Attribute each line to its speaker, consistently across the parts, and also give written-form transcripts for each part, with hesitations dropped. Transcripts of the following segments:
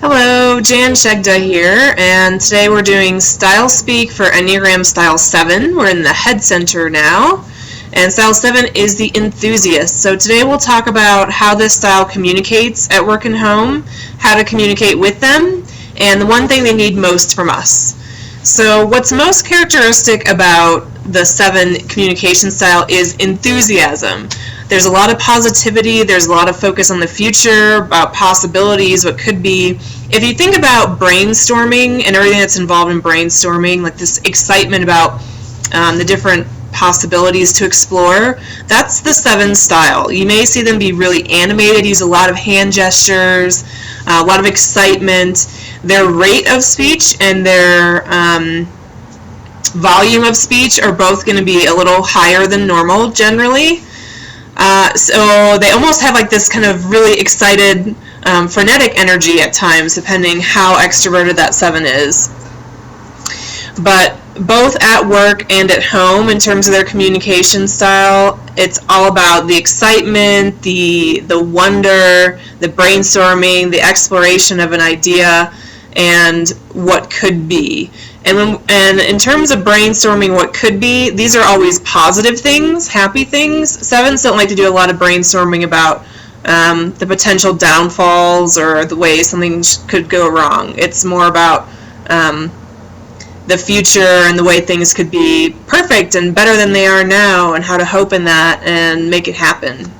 Speaker 1: Hello, Jan Shegda here, and today we're doing Style Speak for Enneagram Style 7. We're in the Head Center now, and Style 7 is the enthusiast. So today we'll talk about how this style communicates at work and home, how to communicate with them, and the one thing they need most from us. So what's most characteristic about the 7 communication style is enthusiasm. There's a lot of positivity, there's a lot of focus on the future, about possibilities, what could be. If you think about brainstorming and everything that's involved in brainstorming, like this excitement about the different possibilities to explore, that's the 7 style. You may see them be really animated, use a lot of hand gestures, a lot of excitement. Their rate of speech and their volume of speech are both going to be a little higher than normal generally. So they almost have like this kind of really excited, frenetic energy at times, depending how extroverted that 7 is. But both at work and at home, in terms of their communication style, it's all about the excitement, the wonder, the brainstorming, the exploration of an idea, and what could be. And in terms of brainstorming what could be, these are always positive things, happy things. 7s don't like to do a lot of brainstorming about the potential downfalls or the way something could go wrong. It's more about the future and the way things could be perfect and better than they are now, and how to hope in that and make it happen.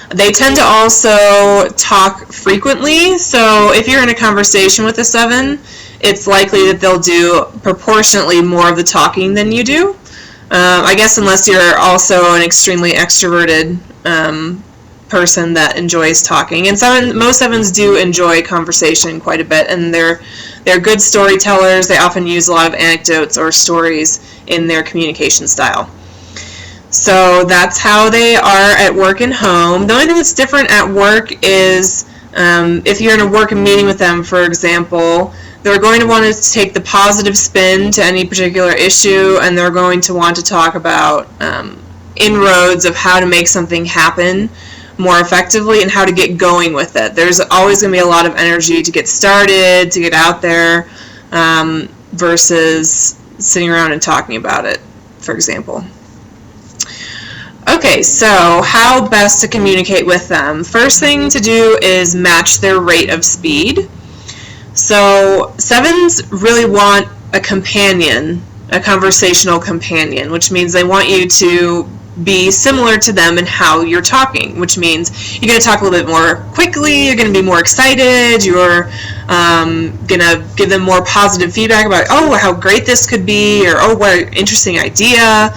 Speaker 1: They tend to also talk frequently, so if you're in a conversation with a 7, it's likely that they'll do proportionately more of the talking than you do. I guess unless you're also an extremely extroverted person that enjoys talking. And most 7s do enjoy conversation quite a bit, and they're good storytellers. They often use a lot of anecdotes or stories in their communication style. So that's how they are at work and home. The only thing that's different at work is if you're in a work meeting with them, for example, they're going to want to take the positive spin to any particular issue, and they're going to want to talk about inroads of how to make something happen more effectively and how to get going with it. There's always going to be a lot of energy to get started, to get out there, versus sitting around and talking about it, for example. Okay, so how best to communicate with them? First thing to do is match their rate of speed. So 7s really want a companion, a conversational companion, which means they want you to be similar to them in how you're talking, which means you're going to talk a little bit more quickly, you're going to be more excited, you're going to give them more positive feedback about, oh, how great this could be, or oh, what an interesting idea.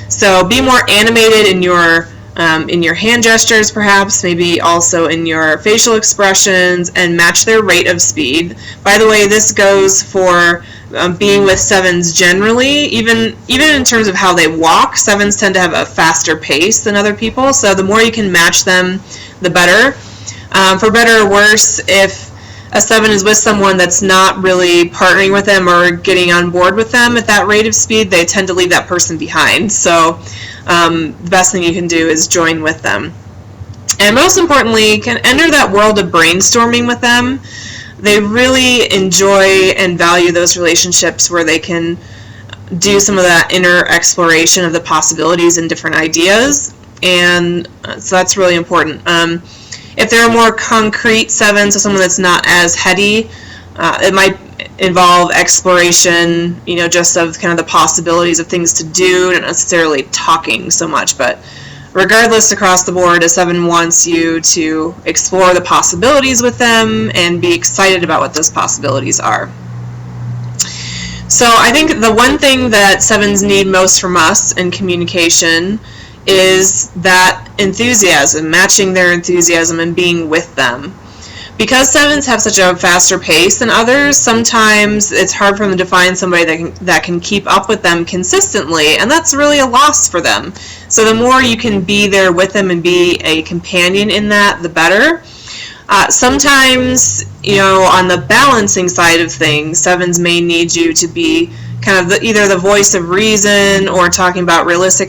Speaker 1: So be more animated in your hand gestures, perhaps, maybe also in your facial expressions, and match their rate of speed. By the way, this goes for being with 7s generally. Even in terms of how they walk, 7s tend to have a faster pace than other people, so the more you can match them, the better. For better or worse, if a 7 is with someone that's not really partnering with them or getting on board with them at that rate of speed, they tend to leave that person behind. So the best thing you can do is join with them. And most importantly, can enter that world of brainstorming with them. They really enjoy and value those relationships where they can do some of that inner exploration of the possibilities and different ideas. And so that's really important. If they're a more concrete 7, so someone that's not as heady, it might involve exploration, just of kind of the possibilities of things to do, not necessarily talking so much. But regardless, across the board, a 7 wants you to explore the possibilities with them and be excited about what those possibilities are. So I think the one thing that 7s need most from us in communication is that enthusiasm, matching their enthusiasm and being with them. Because 7s have such a faster pace than others, sometimes it's hard for them to find somebody that can keep up with them consistently, and that's really a loss for them. So the more you can be there with them and be a companion in that, the better. Sometimes, on the balancing side of things, 7s may need you to be kind of either the voice of reason or talking about realistically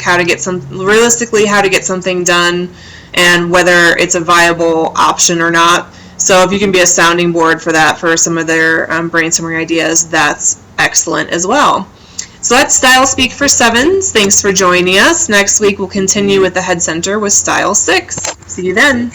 Speaker 1: how to get something done and whether it's a viable option or not. So if you can be a sounding board for that, for some of their brainstorming ideas, that's excellent as well. So that's Style Speak for 7s. Thanks for joining us. Next week we'll continue with the Head Center with Style 6. See you then.